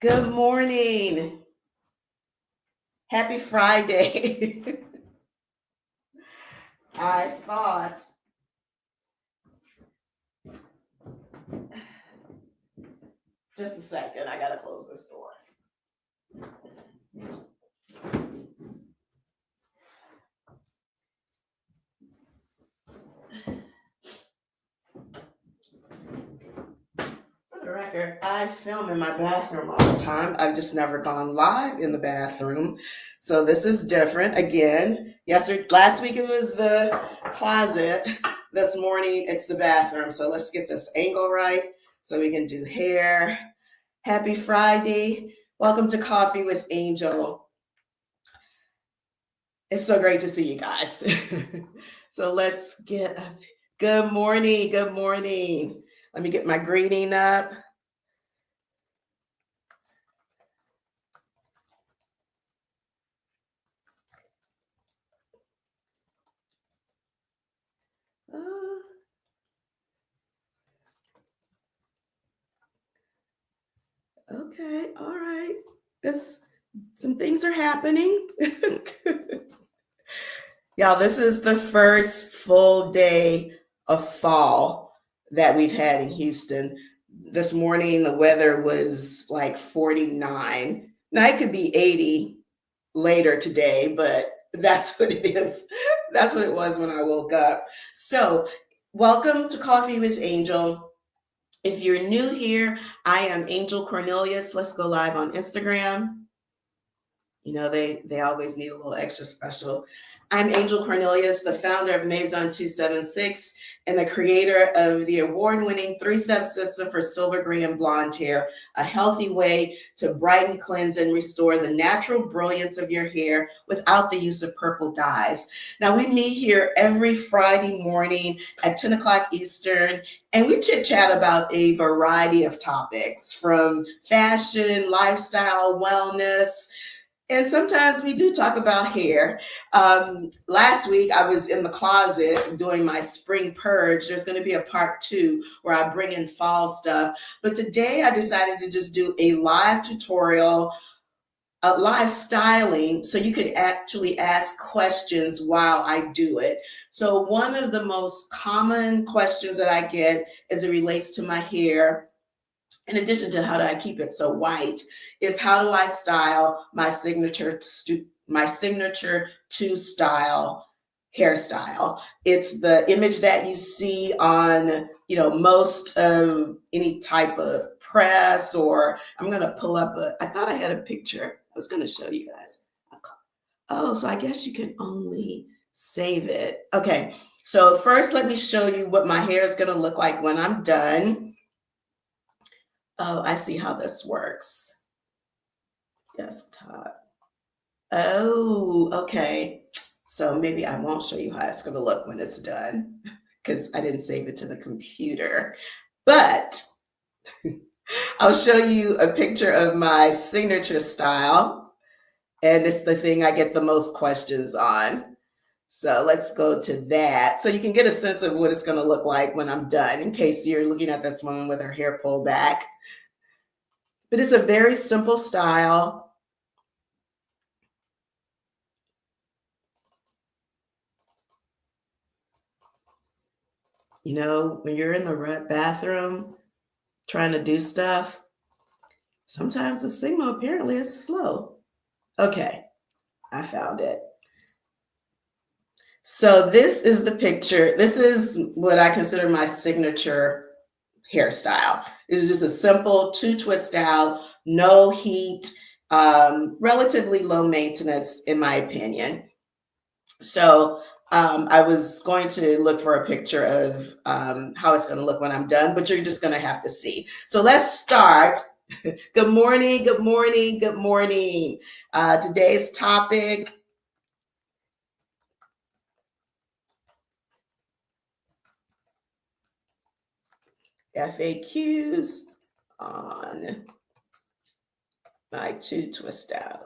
Good morning. Happy Friday. I thought, just a second, I gotta close this door. For the record, I film in my bathroom all the time. I've just never gone live in the bathroom. So this is different. Again, last week it was the closet. This morning it's the bathroom. So let's get this angle right so we can do hair. Happy Friday. Welcome to Coffee with Angel. It's so great to see you guys. So let's get up. Good morning. Good morning. Let me get my greeting up. Okay, all right. Some things are happening. Y'all, this is the first full day of fall that we've had in Houston. This morning, the weather was like 49. Now, it could be 80 later today, but that's what it is. That's what it was when I woke up. So, welcome to Coffee with Angel. If you're new here, I am Angel Cornelius. Let's go live on Instagram. You know, they always need a little extra special. I'm Angel Cornelius, the founder of Maison 276 and the creator of the award-winning 3-step system for silver, gray, and blonde hair, a healthy way to brighten, cleanse, and restore the natural brilliance of your hair without the use of purple dyes. Now, we meet here every Friday morning at 10 o'clock Eastern, and we chit-chat about a variety of topics from fashion, lifestyle, wellness, and sometimes we do talk about hair. Last week, I was in the closet doing my spring purge. There's going to be a part 2 where I bring in fall stuff. But today, I decided to just do a live tutorial, a live styling, so you could actually ask questions while I do it. So one of the most common questions that I get as it relates to my hair, in addition to how do I keep it so white, is how do I style my signature two style hairstyle. It's the image that you see on, most of any type of press, or I'm going to pull up I thought I had a picture I was going to show you guys. Oh, so I guess you can only save it. Okay, so first let me show you what my hair is going to look like when I'm done. Oh, I see how this works. Desktop. Oh, okay. So maybe I won't show you how it's going to look when it's done because I didn't save it to the computer. But I'll show you a picture of my signature style. And it's the thing I get the most questions on. So let's go to that. So you can get a sense of what it's going to look like when I'm done, in case you're looking at this woman with her hair pulled back. But it's a very simple style. You know, when you're in the bathroom trying to do stuff, sometimes the signal apparently is slow. Okay, I found it. So this is the picture. This is what I consider my signature hairstyle. This is just a simple 2-twist out, no heat, relatively low maintenance, in my opinion. So I was going to look for a picture of how it's going to look when I'm done, but you're just going to have to see. So let's start. Good morning, good morning, good morning. Today's topic, FAQs on my 2-twist out.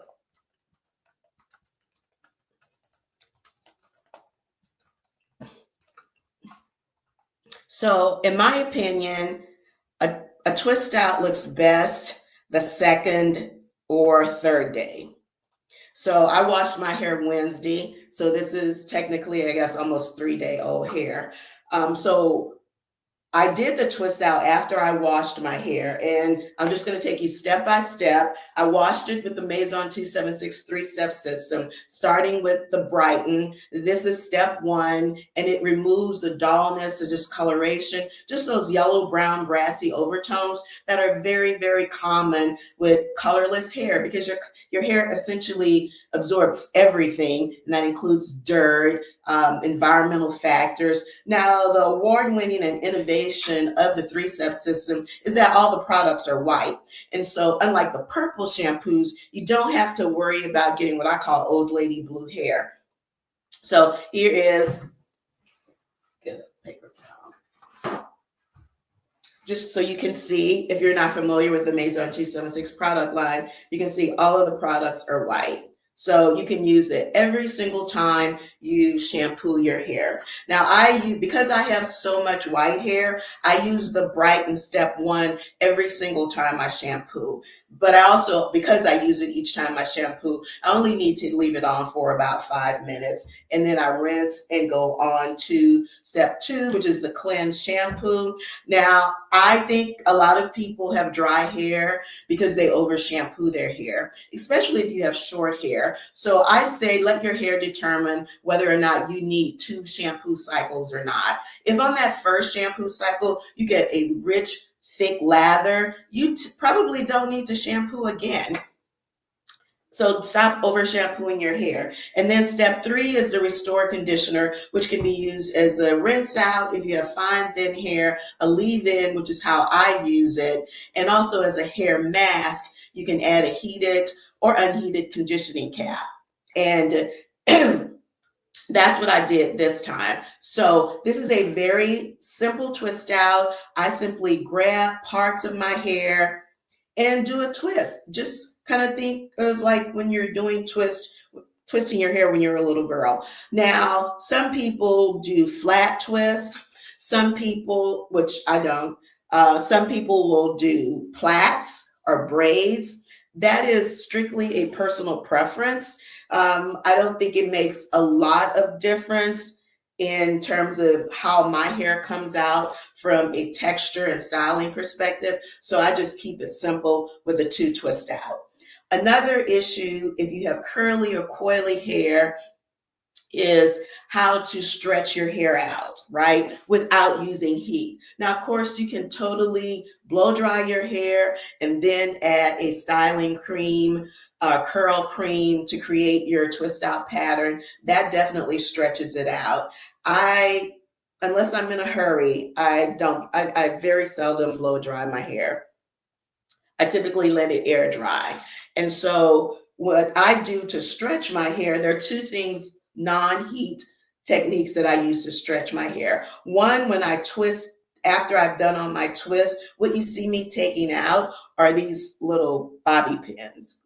So in my opinion, a twist out looks best the second or third day. So I washed my hair Wednesday. So this is technically, I guess, almost 3-day-old hair. So I did the twist out after I washed my hair, and I'm just going to take you step by step. I washed it with the Maison 276 3-step system, starting with the brighten. This is step 1, and it removes the dullness, the discoloration, just those yellow, brown, brassy overtones that are very, very common with colorless hair, because your hair essentially absorbs everything, and that includes dirt, environmental factors. Now, the award-winning and innovation of the 3-step system is that all the products are white. And so unlike the purple shampoos, you don't have to worry about getting what I call old lady blue hair. So here is, get a paper towel. Just so you can see, if you're not familiar with the Maison 276 product line, you can see all of the products are white. So you can use it every single time you shampoo your hair. Now because I have so much white hair, I use the Brighten Step 1 every single time I shampoo. But I also, because I use it each time I shampoo, I only need to leave it on for about 5 minutes. And then I rinse and go on to step 2, which is the cleanse shampoo. Now, I think a lot of people have dry hair because they over shampoo their hair, especially if you have short hair. So I say let your hair determine whether or not you need 2 shampoo cycles or not. If on that first shampoo cycle you get a rich, thick lather, you probably don't need to shampoo again. So stop over shampooing your hair. And then step 3 is the restore conditioner, which can be used as a rinse out if you have fine, thin hair, a leave-in, which is how I use it, and also as a hair mask. You can add a heated or unheated conditioning cap. And that's what I did this time. So this is a very simple twist out. I simply grab parts of my hair and do a twist. Just kind of think of like when you're doing twisting your hair when you're a little girl. Now, some people do flat twist. Some people, which I don't, some people will do plaits or braids. That is strictly a personal preference. I don't think it makes a lot of difference in terms of how my hair comes out from a texture and styling perspective. So I just keep it simple with a 2 twist out. Another issue, if you have curly or coily hair, is how to stretch your hair out, right? Without using heat. Now, of course, you can totally blow dry your hair and then add a styling cream, curl cream to create your twist out pattern. That definitely stretches it out. Unless I'm in a hurry, I very seldom blow dry my hair. I typically let it air dry. And so what I do to stretch my hair, there are 2 things, non-heat techniques that I use to stretch my hair. One, when I twist, after I've done on my twist, what you see me taking out are these little bobby pins.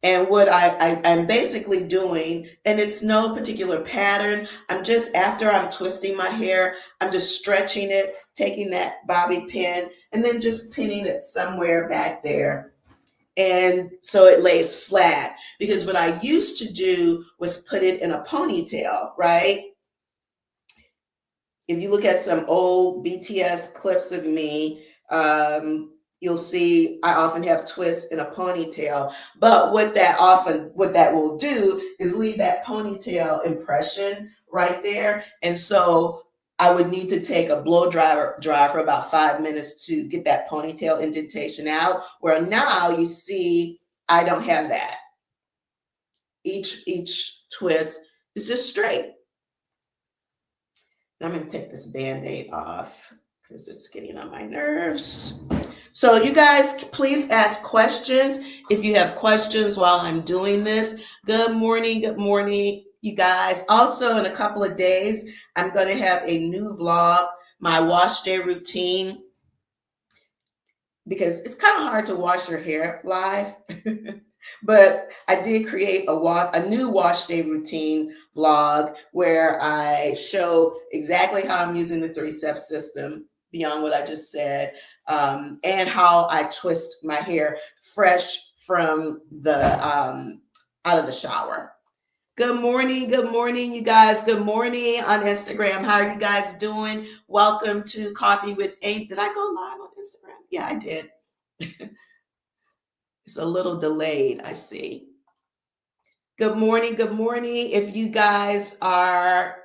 And what I'm basically doing, and it's no particular pattern, after I'm twisting my hair, I'm just stretching it, taking that bobby pin, and then just pinning it somewhere back there. And so it lays flat, because what I used to do was put it in a ponytail, right? If you look at some old BTS clips of me, you'll see I often have twists in a ponytail. But what that will do is leave that ponytail impression right there. And so I would need to take a blow dry for about 5 minutes to get that ponytail indentation out. Where now you see I don't have that. Each twist is just straight. I'm going to take this Band-Aid off because it's getting on my nerves. So you guys, please ask questions if you have questions while I'm doing this. Good morning, you guys. Also, in a couple of days, I'm going to have a new vlog, my wash day routine, because it's kind of hard to wash your hair live. But I did create a new wash day routine vlog where I show exactly how I'm using the 3-step system beyond what I just said. and how I twist my hair fresh from the out of the shower. Good morning, you guys. Good morning on Instagram. How are you guys doing? Welcome to Coffee with Ink. Did I go live on Instagram? Yeah, I did. It's a little delayed, I see. Good morning. Good morning. If you guys are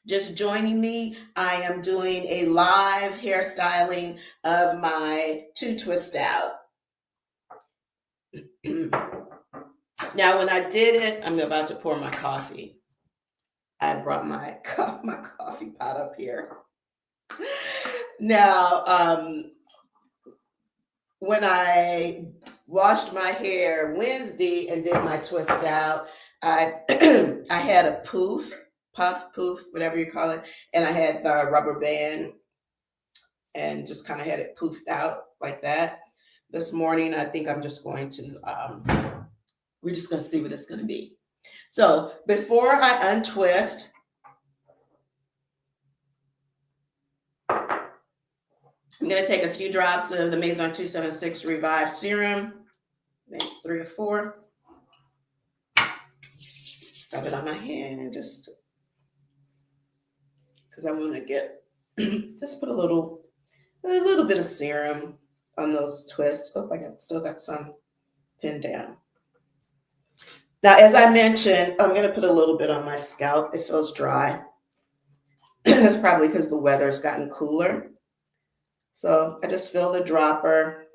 just joining me, I am doing a live hairstyling of my two twist out. Now, when I did it, I'm about to pour my coffee. I brought my coffee pot up here. Now, when I washed my hair Wednesday and did my twist out, I I had a poof, whatever you call it, and I had the rubber band and just kind of had it poofed out like that. This morning, I think I'm just going to, we're just going to see what it's going to be. So before I untwist, I'm going to take a few drops of the Maison 276 Revive Serum, maybe 3 or 4. Rub it on my hand just because I want to get, just put a little bit of serum on those twists. Oh, still got some pinned down. Now, as I mentioned, I'm going to put a little bit on my scalp. It feels dry. That's probably because the weather's gotten cooler. So I just fill the dropper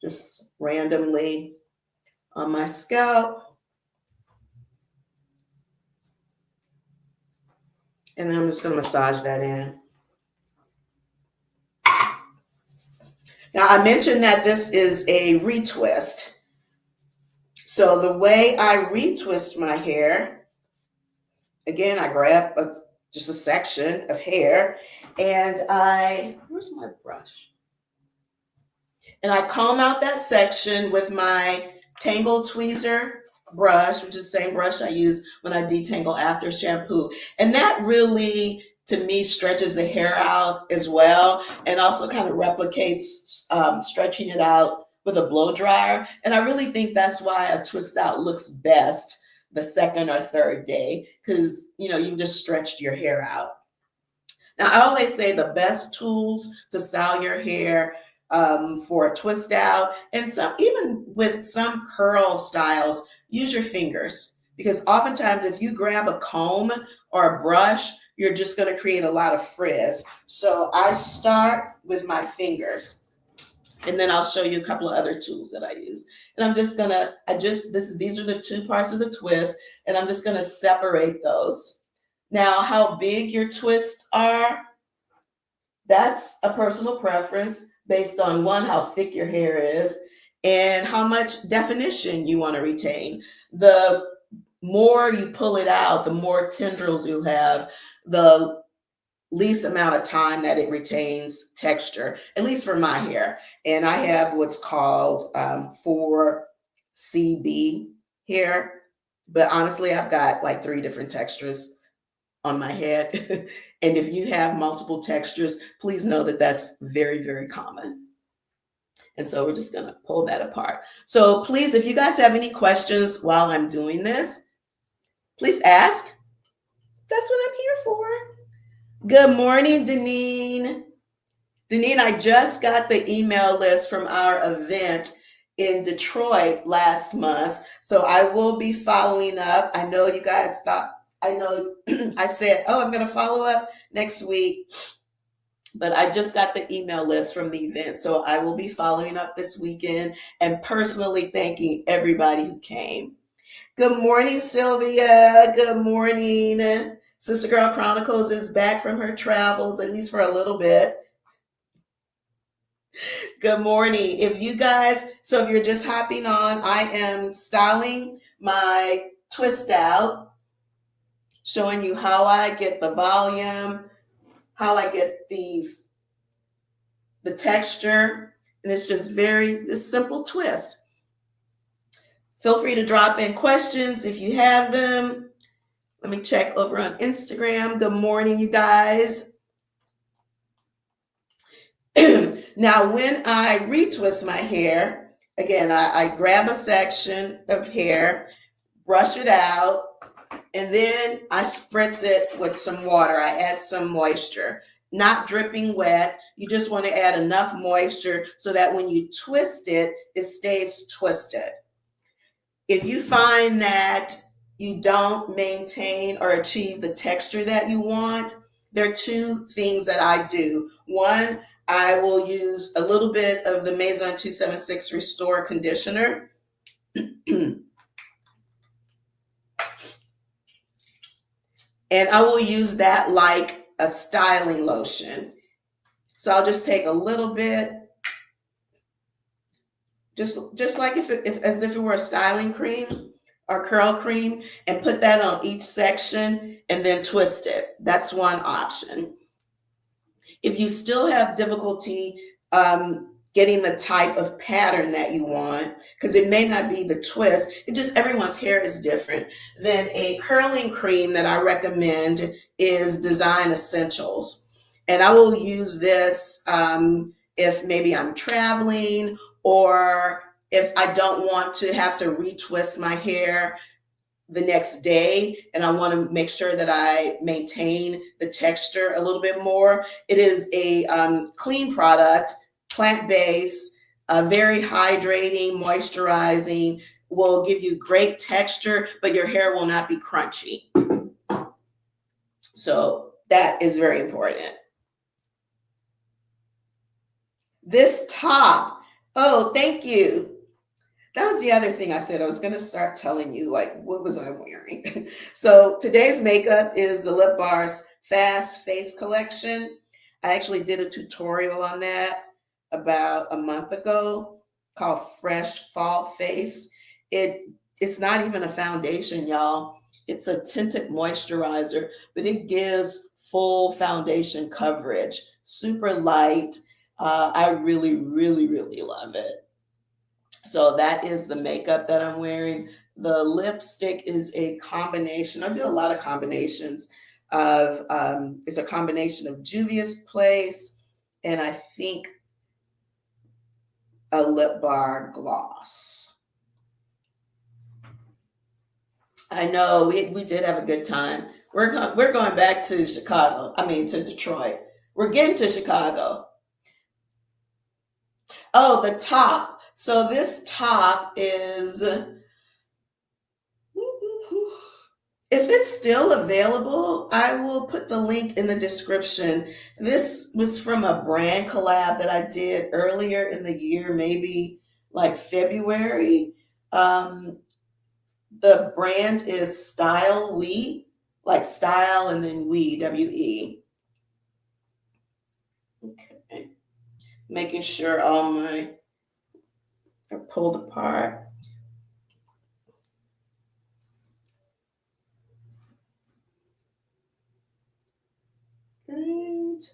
just randomly on my scalp. And then I'm just going to massage that in. Now, I mentioned that this is a retwist. So the way I retwist my hair, again, I grab just a section of hair and where's my brush? And I comb out that section with my Tangle Tweezer brush, which is the same brush I use when I detangle after shampoo. And that really, to me, stretches the hair out as well, and also kind of replicates stretching it out with a blow dryer. And I really think that's why a twist out looks best the second or third day, because you've just stretched your hair out. Now, I always say the best tools to style your hair for a twist out, and even with some curl styles, use your fingers, because oftentimes if you grab a comb or a brush, you're just going to create a lot of frizz. So I start with my fingers, and then I'll show you a couple of other tools that I use. And I'm just going to, these are the two parts of the twist, and I'm just going to separate those. Now, how big your twists are, that's a personal preference based on, one, how thick your hair is and how much definition you want to retain. The more you pull it out, the more tendrils you have, the least amount of time that it retains texture, at least for my hair. And I have what's called 4CB hair, but honestly, I've got like 3 different textures on my head. And if you have multiple textures, please know that that's very, very common. And so we're just going to pull that apart. So please, if you guys have any questions while I'm doing this, please ask. That's what I'm here for. Good morning, Deneen. Deneen, I just got the email list from our event in Detroit last month. So I will be following up. I know you guys thought, I said, oh, I'm going to follow up next week. But I just got the email list from the event. So I will be following up this weekend and personally thanking everybody who came. Good morning, Sylvia. Good morning. Sister Girl Chronicles is back from her travels, at least for a little bit. Good morning. If you're just hopping on, I am styling my twist out, showing you how I get the volume, how I get the texture, and it's just a simple twist. Feel free to drop in questions if you have them. Let me check over on Instagram. Good morning, you guys. Now, when I retwist my hair, again, I grab a section of hair, brush it out, and then I spritz it with some water. I add some moisture, not dripping wet. You just want to add enough moisture so that when you twist it, it stays twisted. If you find that you don't maintain or achieve the texture that you want, there are two things that I do. One, I will use a little bit of the Maison 276 Restore Conditioner. And I will use that like a styling lotion. So I'll just take a little bit, just like as if it were a styling cream or curl cream, and put that on each section and then twist it. That's one option. If you still have difficulty getting the type of pattern that you want, because it may not be the twist, it just everyone's hair is different, then a curling cream that I recommend is Design Essentials. And I will use this if maybe I'm traveling, or if I don't want to have to retwist my hair the next day and I want to make sure that I maintain the texture a little bit more. It is a clean product, plant-based, very hydrating, moisturizing, will give you great texture, but your hair will not be crunchy. So that is very important. This top, oh, thank you. That was the other thing I said. I was going to start telling you, like, what was I wearing? So today's makeup is the Lip Bar's Fast Face Collection. I actually did a tutorial on that about a month ago called Fresh Fall Face. It's not even a foundation, y'all. It's a tinted moisturizer, but it gives full foundation coverage. Super light. I really, really, really love it. So that is the makeup that I'm wearing. The lipstick is a combination. I do a lot of combinations of, it's a combination of Juvia's Place and I think a Lip Bar gloss. I know we did have a good time. We're going back to to Detroit. We're getting to Chicago. Oh, the top. So this top is, if it's still available, I will put the link in the description. This was from a brand collab that I did earlier in the year, maybe like February. The brand is Style We, like style and then we, W-E. Okay. Making sure all my are pulled apart. Great.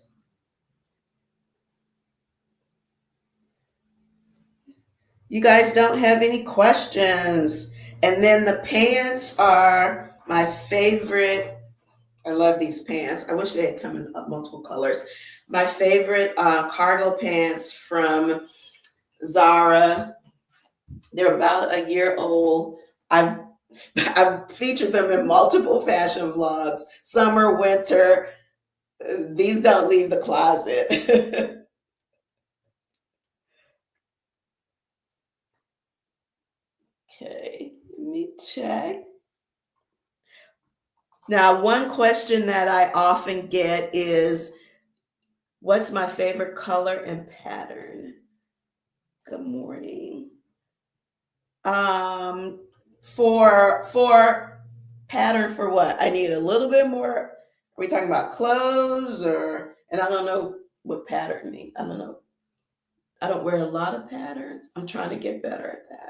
You guys don't have any questions. And then the pants are my favorite. I love these pants. I wish they had come in multiple colors. My favorite cargo pants from Zara. They're about a year old. I've featured them in multiple fashion vlogs, summer, winter. These don't leave the closet. Okay, let me check. Now, one question that I often get is, what's my favorite color and pattern? Good morning. For pattern for what? I need a little bit more. Are we talking about clothes and I don't know what pattern means. I don't know. I don't wear a lot of patterns. I'm trying to get better at that.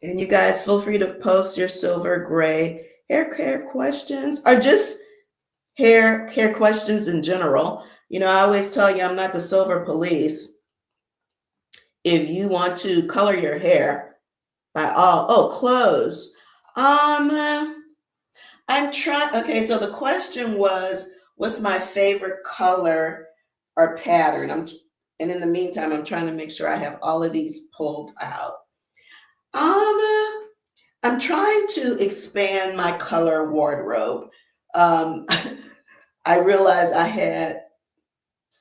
And you guys feel free to post your silver, gray hair care questions or just hair care questions in general. You know, I always tell you I'm not the silver police. If you want to color your hair, by all, oh, clothes. I'm trying. Okay, so the question was, what's my favorite color or pattern? And in the meantime, I'm trying to make sure I have all of these pulled out. I'm trying to expand my color wardrobe. Um, I realized I had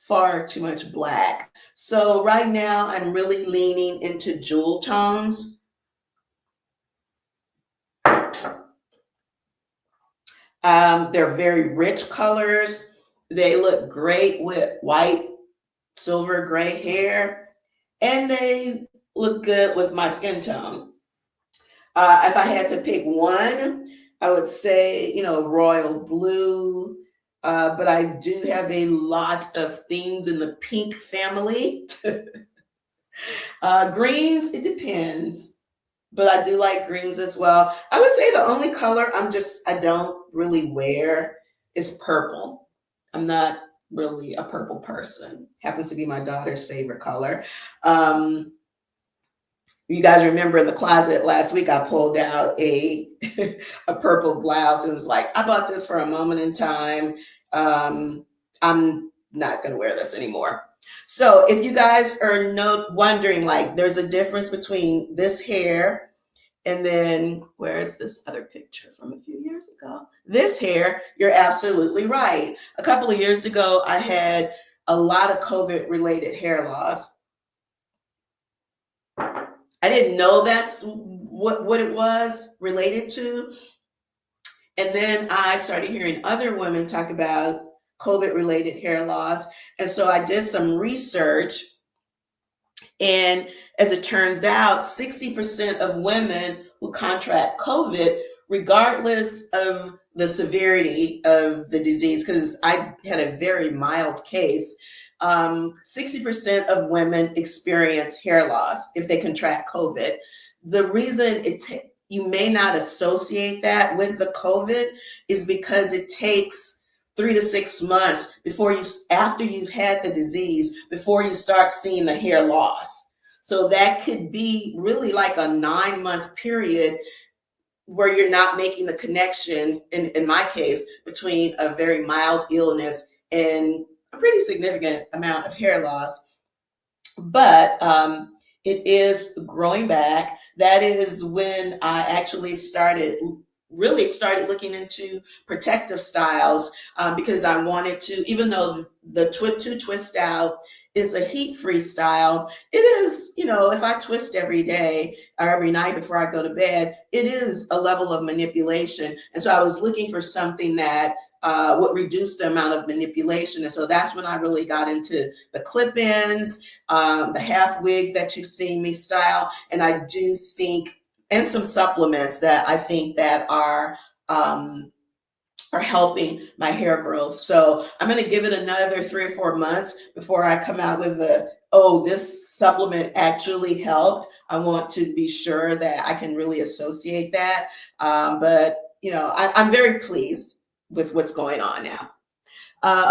far too much black. So right now, I'm really leaning into jewel tones. They're very rich colors. They look great with white, silver, gray hair, and they look good with my skin tone. If I had to pick one, I would say, royal blue. But I do have a lot of things in the pink family. Greens, it depends. But I do like greens as well. I would say the only color I don't really wear is purple. I'm not really a purple person. Happens to be my daughter's favorite color. You guys remember in the closet last week, I pulled out a a purple blouse and was like, I bought this for a moment in time. I'm not going to wear this anymore. So if you guys are wondering, like, there's a difference between this hair and then where's this other picture from a few years ago? This hair, you're absolutely right. A couple of years ago, I had a lot of COVID related hair loss. I didn't know that's what it was related to. And then I started hearing other women talk about COVID related hair loss. And so I did some research. And as it turns out, 60% of women who contract COVID, regardless of the severity of the disease, because I had a very mild case, 60% of women experience hair loss if they contract COVID. The reason you may not associate that with the COVID is because it takes 3 to 6 months after you've had the disease, before you start seeing the hair loss. So that could be really like a 9-month period where you're not making the connection, in my case, between a very mild illness and a pretty significant amount of hair loss. But it is growing back. That is when I actually really started looking into protective styles, because I wanted to, even though the two twist out is a heat-free style, it is, if I twist every day or every night before I go to bed, it is a level of manipulation. And so I was looking for something that would reduce the amount of manipulation. And so that's when I really got into the clip-ins, the half wigs that you've seen me style. And I do think, and some supplements that I think that are helping my hair growth. So I'm going to give it another 3 or 4 months before I come out with this supplement actually helped. I want to be sure that I can really associate that. But I'm very pleased with what's going on now.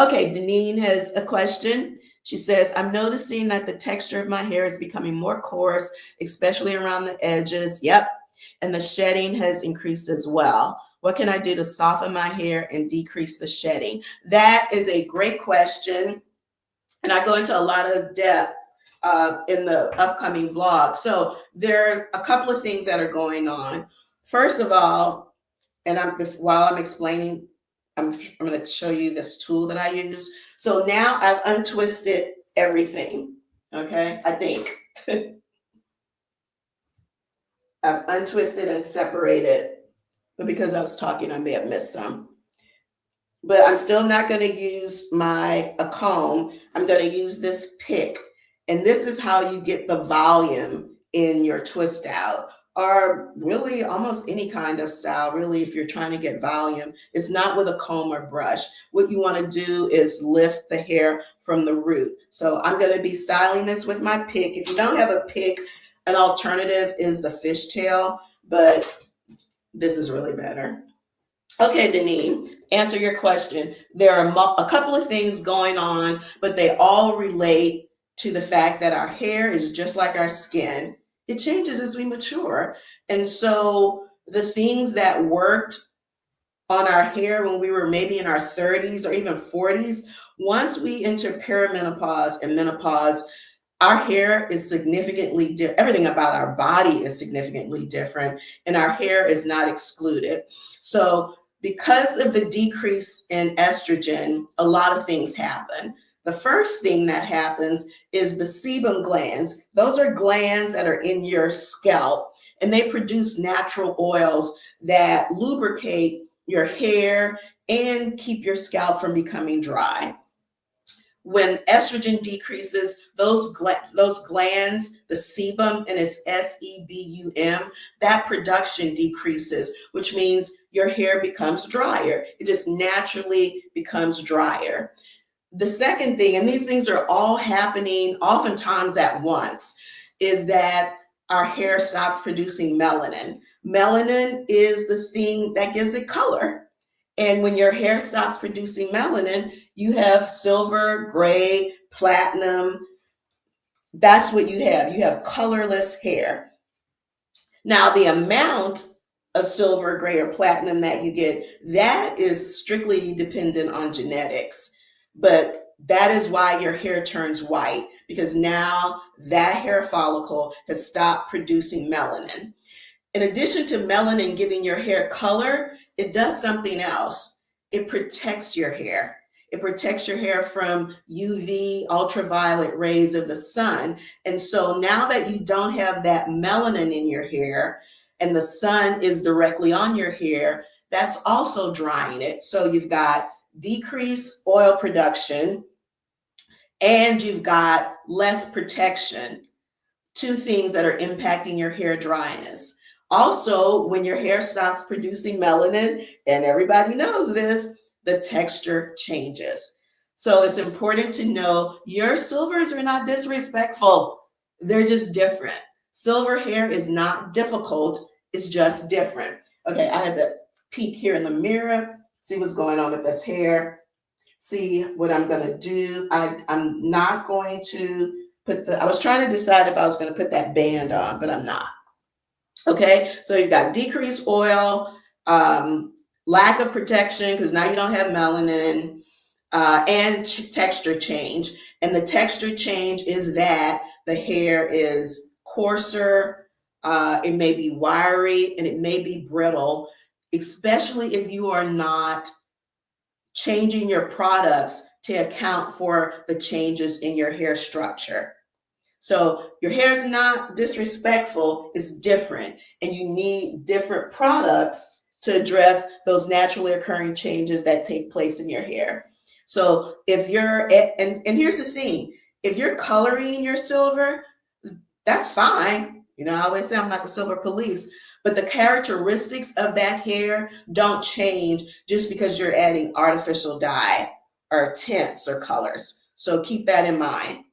Okay, Deneen has a question. She says, I'm noticing that the texture of my hair is becoming more coarse, especially around the edges. Yep. And the shedding has increased as well. What can I do to soften my hair and decrease the shedding? That is a great question. And I go into a lot of depth in the upcoming vlog. So there are a couple of things that are going on. First of all, and while I'm explaining, I'm going to show you this tool that I use. So now I've untwisted everything. Okay, I think. I've untwisted and separated, but because I was talking, I may have missed some. But I'm still not going to use a comb. I'm going to use this pick. And this is how you get the volume in your twist out, or really almost any kind of style. Really, if you're trying to get volume, it's not with a comb or brush. What you want to do is lift the hair from the root. So I'm going to be styling this with my pick. If you don't have a pick, an alternative is the fishtail, but this is really better. Okay, Deneen, answer your question. There are a couple of things going on, but they all relate to the fact that our hair is just like our skin. It changes as we mature. And so the things that worked on our hair when we were maybe in our 30s or even 40s, once we enter perimenopause and menopause, our hair is significantly different. Everything about our body is significantly different, and our hair is not excluded. So, because of the decrease in estrogen, a lot of things happen. The first thing that happens is the sebum glands. Those are glands that are in your scalp, and they produce natural oils that lubricate your hair and keep your scalp from becoming dry. When estrogen decreases, those glands, the sebum, and it's sebum, that production decreases, which means your hair becomes drier. It just naturally becomes drier. The second thing, and these things are all happening oftentimes at once, is that our hair stops producing melanin. Melanin is the thing that gives it color. And when your hair stops producing melanin, you have silver, gray, platinum. That's what you have. You have colorless hair. Now, the amount of silver, gray, or platinum that you get, that is strictly dependent on genetics. But that is why your hair turns white, because now that hair follicle has stopped producing melanin. In addition to melanin giving your hair color, it does something else. It protects your hair. It protects your hair from UV, ultraviolet rays of the sun. And so now that you don't have that melanin in your hair and the sun is directly on your hair, that's also drying it. So you've got decreased oil production and you've got less protection. Two things that are impacting your hair dryness. Also, when your hair stops producing melanin, and everybody knows this, the texture changes. So it's important to know your silvers are not disrespectful. They're just different. Silver hair is not difficult. It's just different. Okay, I had to peek here in the mirror, see what's going on with this hair, see what I'm going to do. I'm not going to I was trying to decide if I was going to put that band on, but I'm not. Okay, so you've got decreased oil, lack of protection because now you don't have melanin, and texture change. And the texture change is that the hair is coarser, it may be wiry, and it may be brittle, especially if you are not changing your products to account for the changes in your hair structure. So your hair is not disrespectful, it's different. And you need different products to address those naturally occurring changes that take place in your hair. So if you're, and here's the thing, if you're coloring your silver, that's fine. You know, I always say I'm not the silver police, but the characteristics of that hair don't change just because you're adding artificial dye or tints or colors. So keep that in mind.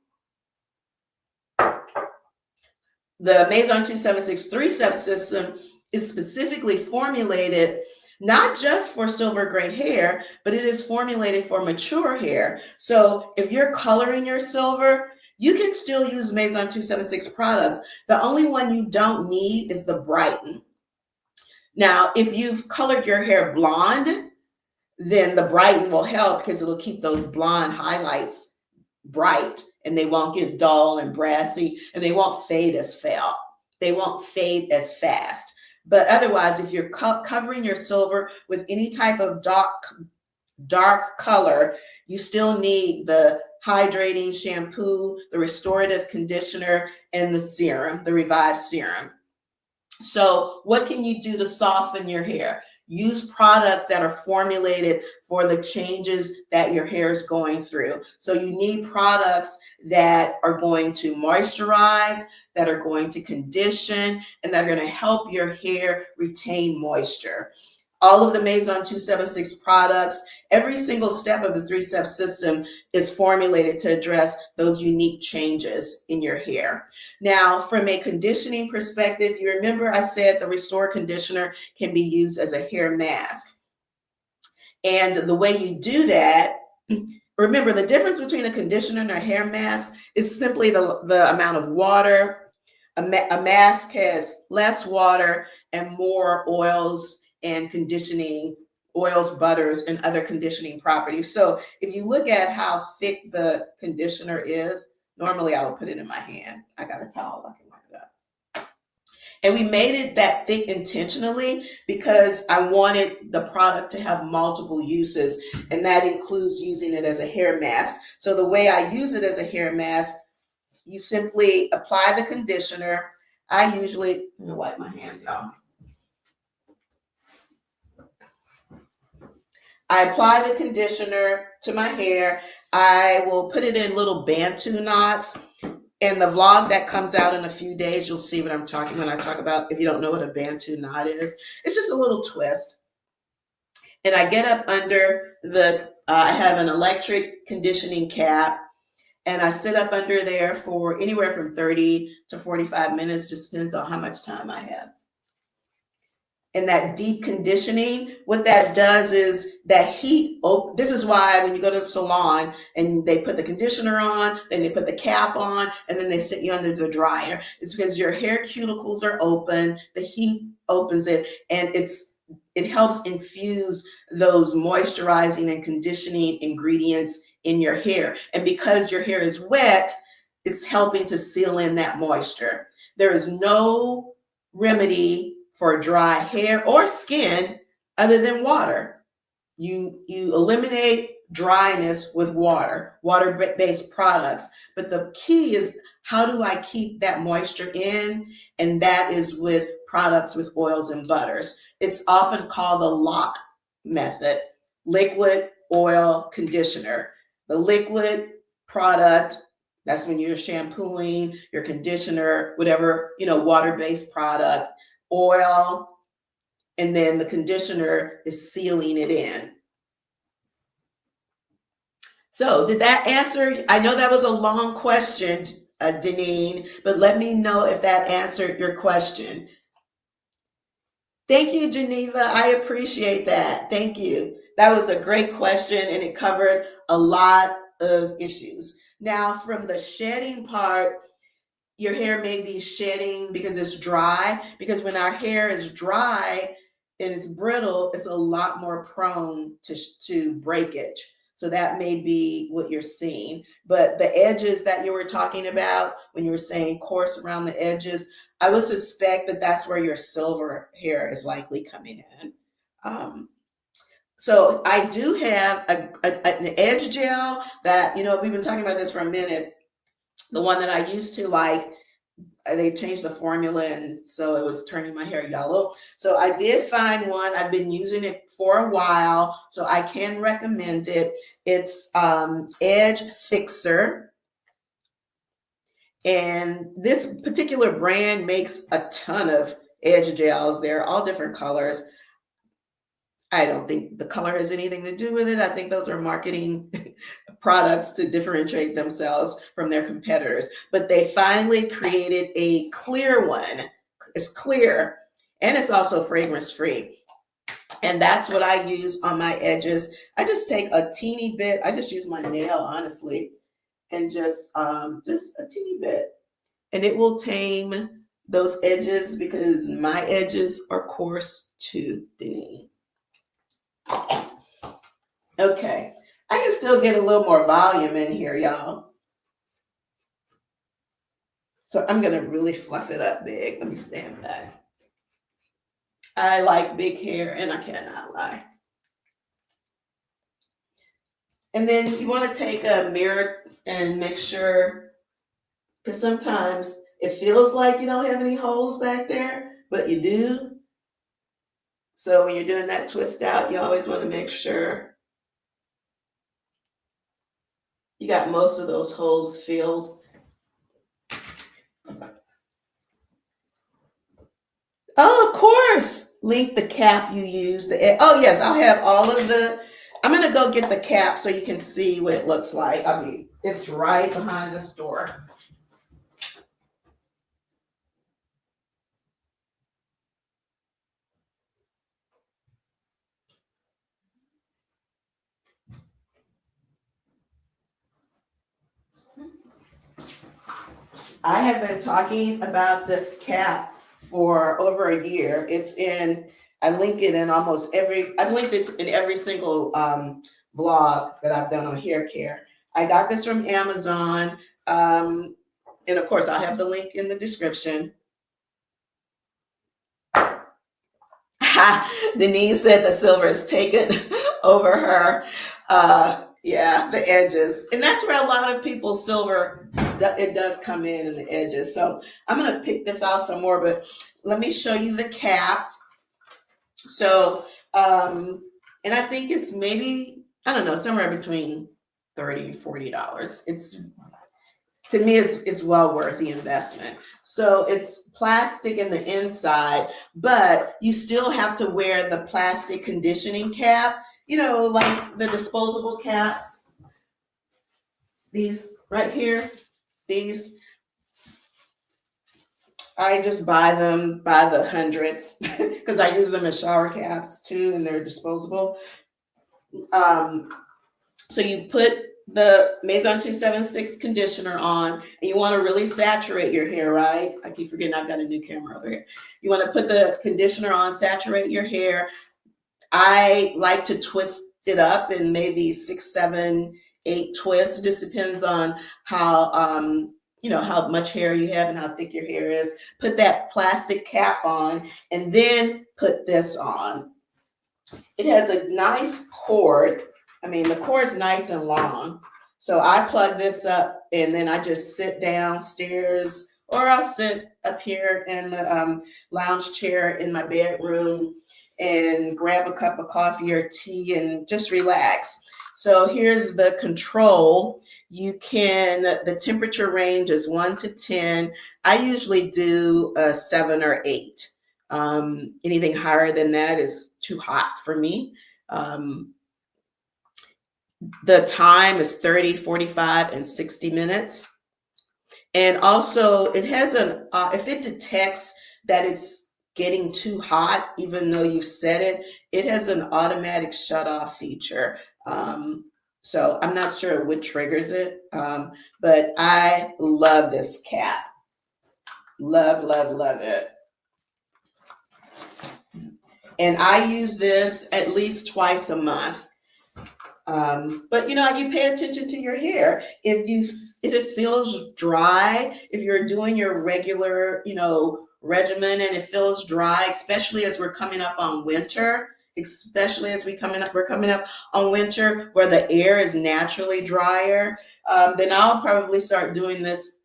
The Maison 276 three-step system is specifically formulated not just for silver gray hair, but it is formulated for mature hair. So if you're coloring your silver, you can still use Maison 276 products. The only one you don't need is the Brighten. Now, if you've colored your hair blonde, then the Brighten will help because it'll keep those blonde highlights bright and they won't get dull and brassy and they won't fade as fast. They won't fade as fast. But otherwise, if you're covering your silver with any type of dark color, you still need the hydrating shampoo, the restorative conditioner, and the serum, the Revive serum. So what can you do to soften your hair? Use products that are formulated for the changes that your hair is going through. So you need products that are going to moisturize, that are going to condition, and that are going to help your hair retain moisture. All of the Maison 276 products, every single step of the three-step system is formulated to address those unique changes in your hair. Now, from a conditioning perspective, you remember I said the Restore Conditioner can be used as a hair mask. And the way you do that, remember the difference between a conditioner and a hair mask is simply the amount of water. A mask has less water and more oils and conditioning, oils, butters, and other conditioning properties. So if you look at how thick the conditioner is, normally I would put it in my hand. I got a towel, I can wipe it up. And we made it that thick intentionally because I wanted the product to have multiple uses, and that includes using it as a hair mask. So the way I use it as a hair mask, you simply apply the conditioner. I usually, I'm gonna wipe my hands, y'all. I apply the conditioner to my hair. I will put it in little Bantu knots. In the vlog that comes out in a few days, you'll see what I'm talking when I talk about, if you don't know what a Bantu knot is, it's just a little twist. And I get up under I have an electric conditioning cap, and I sit up under there for anywhere from 30 to 45 minutes, just depends on how much time I have. And that deep conditioning, what that does is that heat, this is why when you go to the salon and they put the conditioner on, then they put the cap on, and then they sit you under the dryer. It's because your hair cuticles are open, the heat opens it, and it helps infuse those moisturizing and conditioning ingredients in your hair. And because your hair is wet, it's helping to seal in that moisture. There is no remedy for dry hair or skin other than water. You eliminate dryness with water-based products. But the key is, how do I keep that moisture in? And that is with products with oils and butters. It's often called the lock method, liquid, oil, conditioner. The liquid product, that's when you're shampooing, your conditioner, whatever, water-based product, oil, and then the conditioner is sealing it in. So did that answer? I know that was a long question, Deneen, but let me know if that answered your question. Thank you, Geneva. I appreciate that. Thank you. That was a great question, and it covered a lot of issues. Now, from the shedding part, your hair may be shedding because it's dry, because when our hair is dry and it's brittle, it's a lot more prone to breakage. So that may be what you're seeing. But the edges that you were talking about, when you were saying coarse around the edges, I would suspect that that's where your silver hair is likely coming in. So I do have an edge gel that, we've been talking about this for a minute. The one that I used to like, they changed the formula, and so it was turning my hair yellow. So I did find one. I've been using it for a while, so I can recommend it. It's Edge Fixer. And this particular brand makes a ton of edge gels. They're all different colors. I don't think the color has anything to do with it. I think those are marketing products to differentiate themselves from their competitors. But they finally created a clear one. It's clear, and it's also fragrance free. And that's what I use on my edges. I just take a teeny bit. I just use my nail, honestly, and just a teeny bit. And it will tame those edges, because my edges are coarse to Deneen. Okay, I can still get a little more volume in here, y'all. So I'm gonna really fluff it up big. Let me stand back. I like big hair, and I cannot lie. And then you want to take a mirror and make sure, because sometimes it feels like you don't have any holes back there, but you do. So when you're doing that twist out, you always want to make sure you got most of those holes filled. Oh, of course. Link the cap you use. Oh, yes, I'll have all of I'm going to go get the cap so you can see what it looks like. I mean, it's right behind this door. I have been talking about this cap for over a year. I link it in I've linked it in every single blog that I've done on hair care. I got this from Amazon. And of course, I'll have the link in the description. Denise said the silver is taken over her. Yeah, the edges. And that's where a lot of people's silver, it does come in the edges. So I'm going to pick this out some more, but let me show you the cap. So, and I think it's maybe, I don't know, somewhere between $30 and $40. To me, it's well worth the investment. So it's plastic in the inside, but you still have to wear the plastic conditioning cap, like the disposable caps. These right here, these, I just buy them by the hundreds because I use them as shower caps too, and they're disposable. So you put the Maison 276 conditioner on, and you want to really saturate your hair, right? I keep forgetting I've got a new camera over here. You want to put the conditioner on, saturate your hair. I like to twist it up in maybe 6, 7, 8 twists. It just depends on how how much hair you have and how thick your hair is. Put that plastic cap on, and then put this on. It has a nice cord. I mean, the cord's nice and long. So I plug this up, and then I just sit downstairs, or I'll sit up here in the lounge chair in my bedroom and grab a cup of coffee or tea and just relax. So here's the control. The temperature range is 1 to 10. I usually do a 7 or 8. Anything higher than that is too hot for me. The time is 30, 45, and 60 minutes. And also it has if it detects that it's getting too hot, even though you've set it, it has an automatic shut off feature. So I'm not sure what triggers it, but I love this cap. Love, love, love it. And I use this at least twice a month. But you pay attention to your hair. If it feels dry, if you're doing your regular, regimen and it feels dry, especially as we're coming up on winter, we're coming up on winter where the air is naturally drier, then I'll probably start doing this,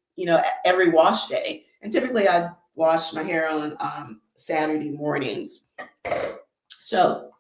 every wash day. And typically I wash my hair on Saturday mornings. So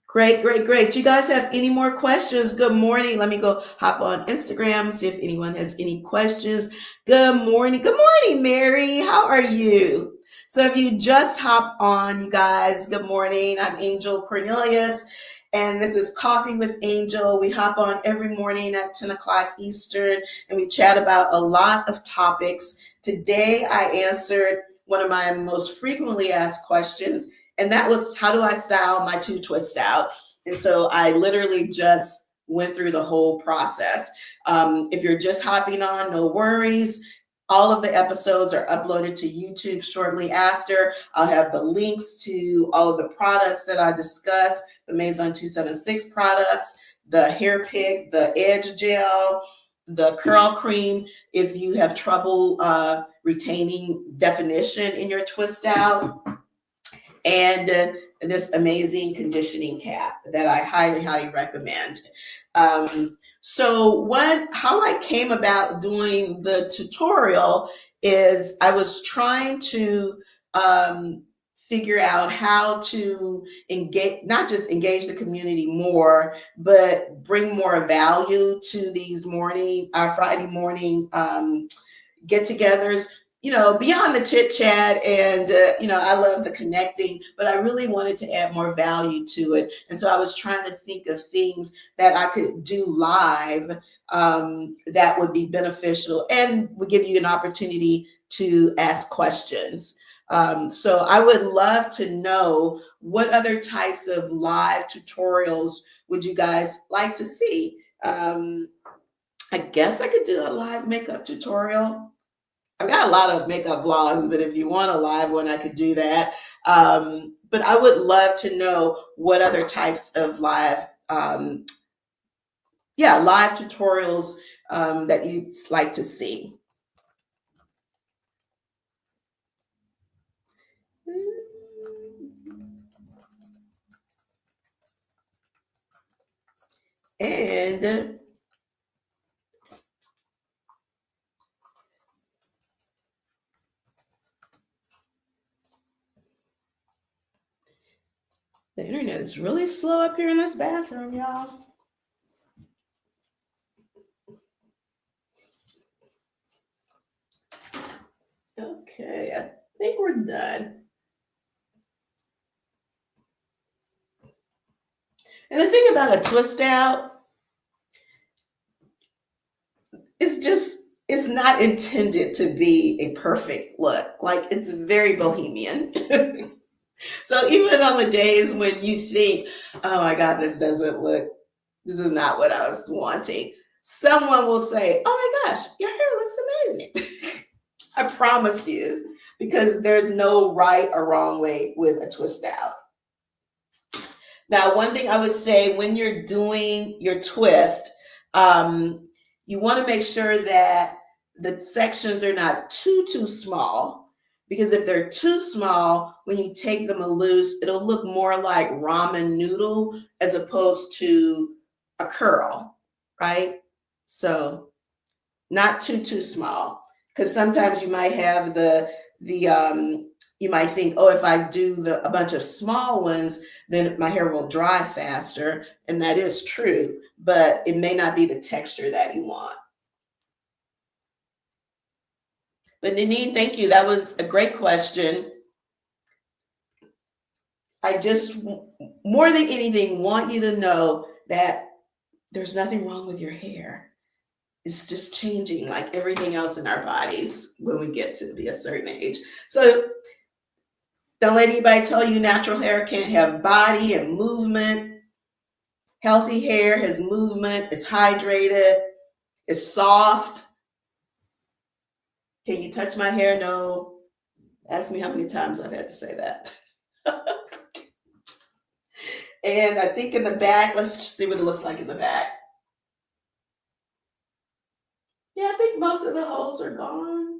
great. Do you guys have any more questions? Good morning. Let me go hop on Instagram, see if anyone has any questions. Good morning. Good morning, Mary. How are you? So if you just hop on, you guys, good morning. I'm Angel Cornelius, and this is Coffee with Angel. We hop on every morning at 10 o'clock Eastern, and we chat about a lot of topics. Today, I answered one of my most frequently asked questions, and that was, how do I style my 2 twist out? And so I literally just went through the whole process. If you're just hopping on, no worries. All of the episodes are uploaded to YouTube shortly after. I'll have the links to all of the products that I discussed, the Maison 276 products, the hair pick, the edge gel, the curl cream. If you have trouble retaining definition in your twist out, and this amazing conditioning cap that I highly, highly recommend. So how I came about doing the tutorial is I was trying to figure out how to not just engage the community more, but bring more value to these Friday morning get-togethers, beyond the chit chat, and I love the connecting, but I really wanted to add more value to it. And so I was trying to think of things that I could do live that would be beneficial and would give you an opportunity to ask questions. So I would love to know, what other types of live tutorials would you guys like to see? I guess I could do a live makeup tutorial. I've got a lot of makeup vlogs, but if you want a live one, I could do that. But I would love to know what other types of live, live tutorials that you'd like to see. And the internet is really slow up here in this bathroom, y'all. Okay, I think we're done. And the thing about a twist out, it's not intended to be a perfect look. Like, it's very bohemian. So even on the days when you think, oh my God, this is not what I was wanting, someone will say, oh my gosh, your hair looks amazing. I promise you, because there's no right or wrong way with a twist out. Now, one thing I would say when you're doing your twist, you want to make sure that the sections are not too small, because if they're too small, when you take them loose, it'll look more like ramen noodle as opposed to a curl, right? So not too small, because sometimes you might have you might think, oh, if I do a bunch of small ones, then my hair will dry faster, and that is true, but it may not be the texture that you want. But Nanine, thank you. That was a great question. I just, more than anything, want you to know that there's nothing wrong with your hair. It's just changing like everything else in our bodies when we get to be a certain age. So don't let anybody tell you natural hair can't have body and movement. Healthy hair has movement, it's hydrated, it's soft. Can you touch my hair? No. Ask me how many times I've had to say that. And I think in the back, let's just see what it looks like in the back. Yeah, I think most of the holes are gone.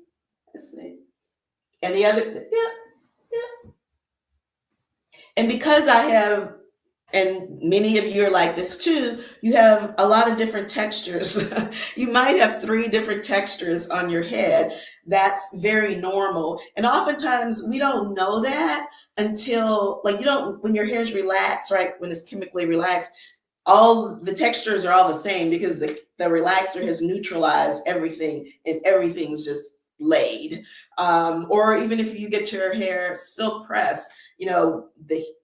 Let's see. And the other, yeah. And because I have, and many of you are like this too, you have a lot of different textures. You might have 3 different textures on your head. That's very normal. And oftentimes we don't know that until, like, when your hair's relaxed, right? When it's chemically relaxed, all the textures are all the same because the relaxer has neutralized everything and everything's just laid. Or even if you get your hair silk pressed,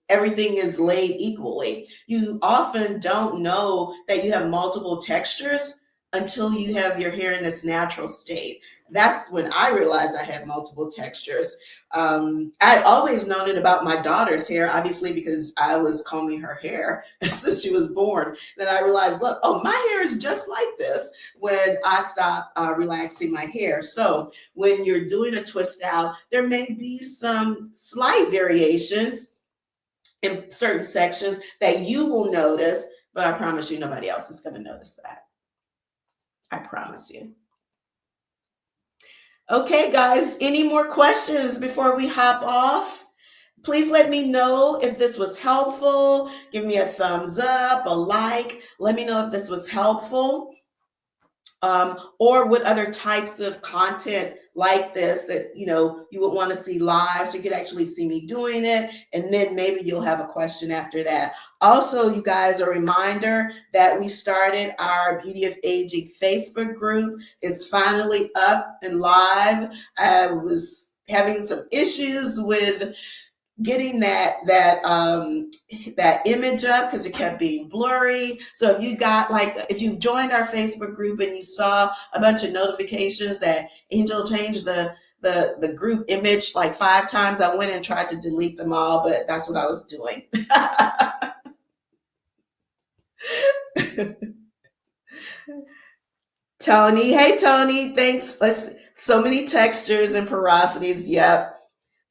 everything is laid equally. You often don't know that you have multiple textures until you have your hair in its natural state. That's when I realized I had multiple textures. I'd always known it about my daughter's hair, obviously, because I was combing her hair since she was born. Then I realized, look, oh, my hair is just like this when I stop relaxing my hair. So when you're doing a twist out, there may be some slight variations in certain sections that you will notice, but I promise you nobody else is going to notice that. I promise you. Okay, guys, any more questions before we hop off? Please let me know if this was helpful. Give me a thumbs up, a like. Let me know if this was helpful. Or what other types of content like this that you would want to see live, so you could actually see me doing it, and then maybe you'll have a question after that. Also, you guys, a reminder that we started our Beauty of Aging Facebook group. It's finally up and live. I was having some issues with getting that image up because it kept being blurry. So if you joined our Facebook group and you saw a bunch of notifications that Angel changed the group image like 5 times, I went and tried to delete them all, but that's what I was doing. Tony. Hey, Tony. Thanks. So many textures and porosities. Yep.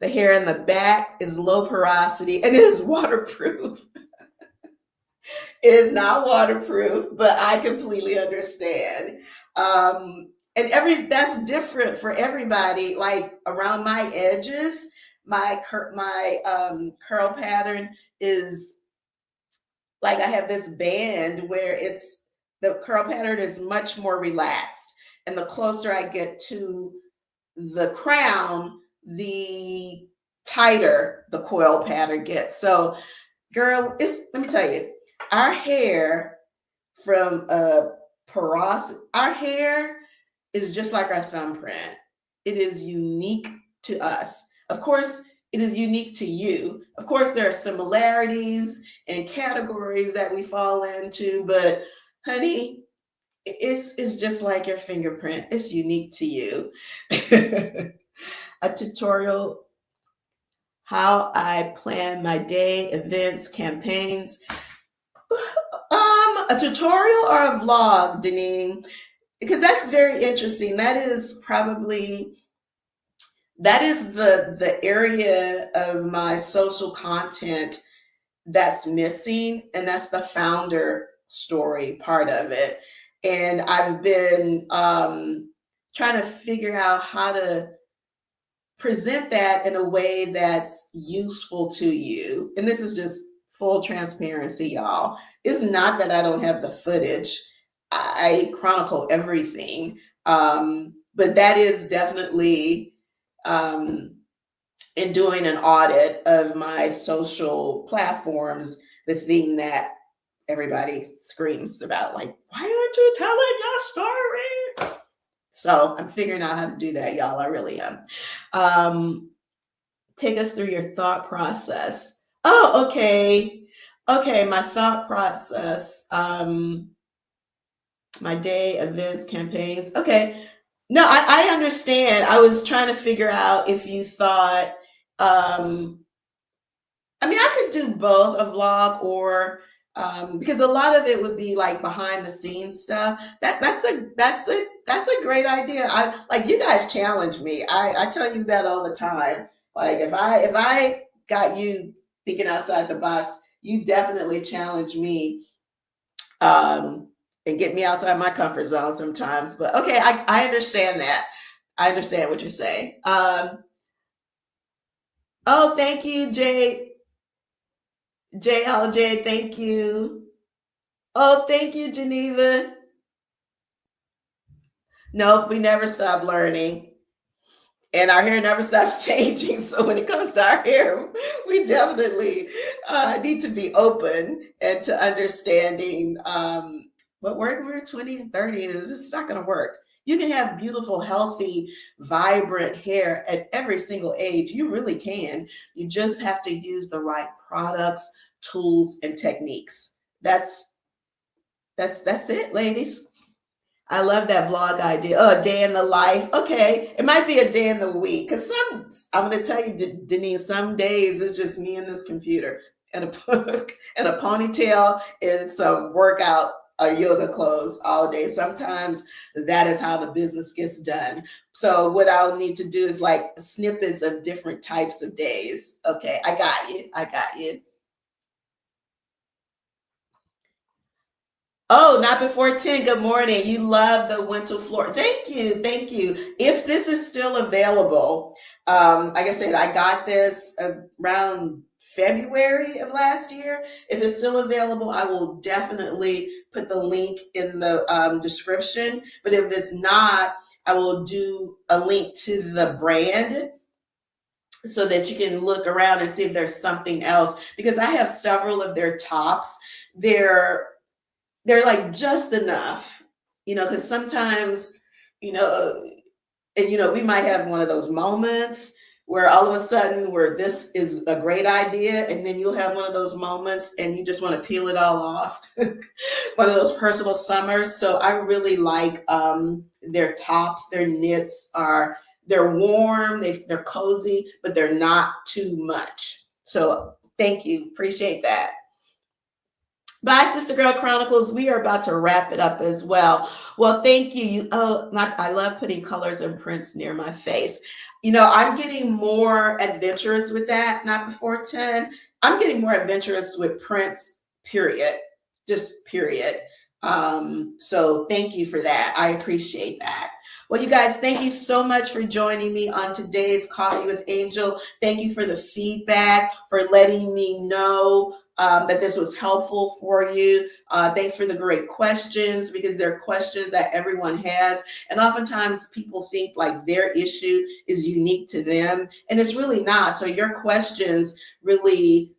The hair in the back is low porosity and is waterproof. It is not waterproof, but I completely understand. And that's different for everybody. Like around my edges, my curl pattern is like I have this band where the curl pattern is much more relaxed, and the closer I get to the crown, the tighter the coil pattern gets. So, girl, let me tell you, our hair from our hair is just like our thumbprint. It is unique to us. Of course, it is unique to you. Of course, there are similarities and categories that we fall into, but honey, it's just like your fingerprint. It's unique to you. A tutorial how I plan my day, events, campaigns. A tutorial or a vlog, Deneen? Because that's very interesting. That is the area of my social content that's missing, and that's the founder story part of it. And I've been trying to figure out how to present that in a way that's useful to you. And this is just full transparency, y'all. It's not that I don't have the footage. I chronicle everything. But that is definitely in doing an audit of my social platforms, the thing that everybody screams about, like, why aren't you telling your story? So I'm figuring out how to do that, y'all. I really am. Take us through your thought process. Oh, okay. Okay, my thought process. My day, events, campaigns. Okay. No, I understand. I was trying to figure out if you thought, I mean, I could do both a vlog or because a lot of it would be like behind the scenes stuff. That's a great idea. I like you guys challenge me. I tell you that all the time. Like if I got you thinking outside the box, you definitely challenge me and get me outside my comfort zone sometimes. But okay, I understand that. I understand what you're saying. Oh, thank you, Jay. JLJ, thank you. Oh, thank you, Geneva. Nope, we never stop learning. And our hair never stops changing. So when it comes to our hair, we definitely need to be open and to understanding. But when we're 20 and 30, it's just not going to work. You can have beautiful, healthy, vibrant hair at every single age. You really can. You just have to use the right products, tools, and techniques. That's it, ladies. I love that vlog idea. Oh, a day in the life. Okay, it might be a day in the week. Cause I'm gonna tell you, Denise, some days it's just me and this computer and a and a ponytail and some workout or yoga clothes all day. Sometimes that is how the business gets done. So what I'll need to do is like snippets of different types of days. Okay, I got you. I got you. Oh, not before 10. Good morning. You love the winter floor. Thank you. Thank you. If this is still available, like I said, I got this around February of last year. If it's still available, I will definitely put the link in the description. But if it's not, I will do a link to the brand so that you can look around and see if there's something else. Because I have several of their tops. They're like just enough, because sometimes, you know, and we might have one of those moments where all of a sudden where this is a great idea, and then you'll have one of those moments and you just want to peel it all off. One of those personal summers. So I really like their tops. Their knits they're warm, they're cozy, but they're not too much. So thank you, appreciate that. Bye, Sister Girl Chronicles. We are about to wrap it up as well. Well, thank you. I love putting colors and prints near my face. I'm getting more adventurous with that. Not before 10. I'm getting more adventurous with prints, period. Just period. So thank you for that. I appreciate that. Well, you guys, thank you so much for joining me on today's Coffee with Angel. Thank you for the feedback, for letting me know that this was helpful for you. Thanks for the great questions, because they're questions that everyone has. And oftentimes people think like their issue is unique to them, and it's really not. So your questions really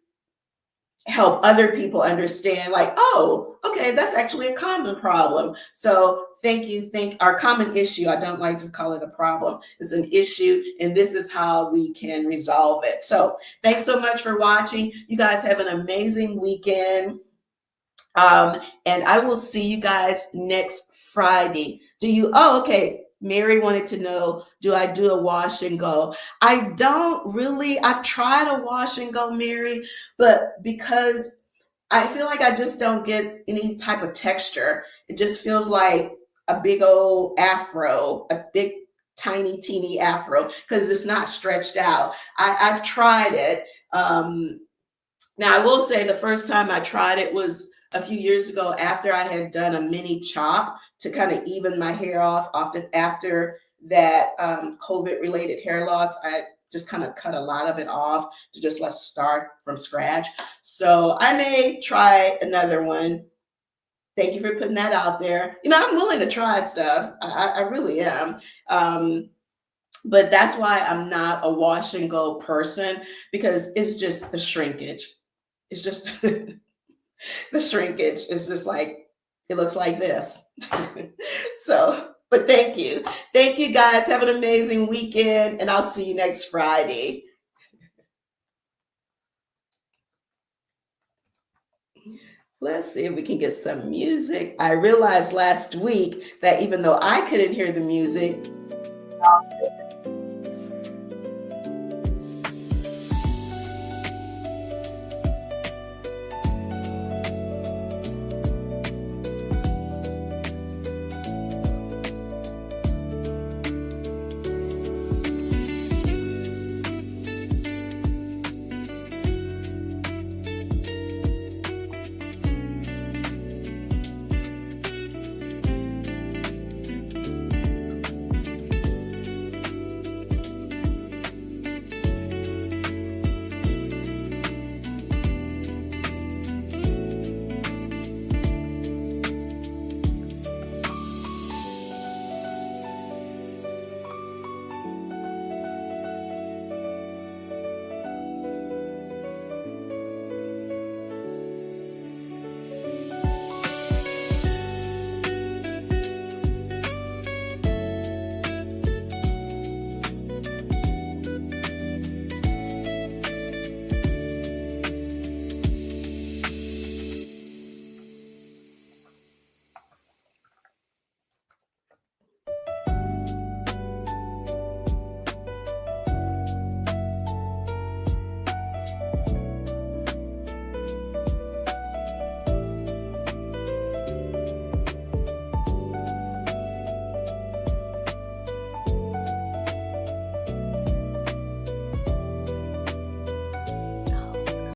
help other people understand, like, oh, okay, that's actually a common problem. So thank you. Thank our common issue. I don't like to call it a problem. It's an issue, and this is how we can resolve it. So thanks so much for watching. You guys have an amazing weekend. And I will see you guys next Friday. Okay. Mary wanted to know, do I do a wash and go? I don't really. I've tried a wash and go, Mary, but because I feel like I just don't get any type of texture. It just feels like a big old afro, a big, tiny, teeny afro, because it's not stretched out. I've tried it. Now, I will say the first time I tried it was a few years ago after I had done a mini chop to kind of even my hair off. Often after that COVID related hair loss, I just kind of cut a lot of it off to just let's start from scratch. So I may try another one. Thank you for putting that out there. I'm willing to try stuff. I really am. But that's why I'm not a wash and go person, because it's just the shrinkage. It's just the shrinkage is just like, it looks like this. So, but thank you. Thank you guys. Have an amazing weekend, and I'll see you next Friday. Let's see if we can get some music. I realized last week that even though I couldn't hear the music,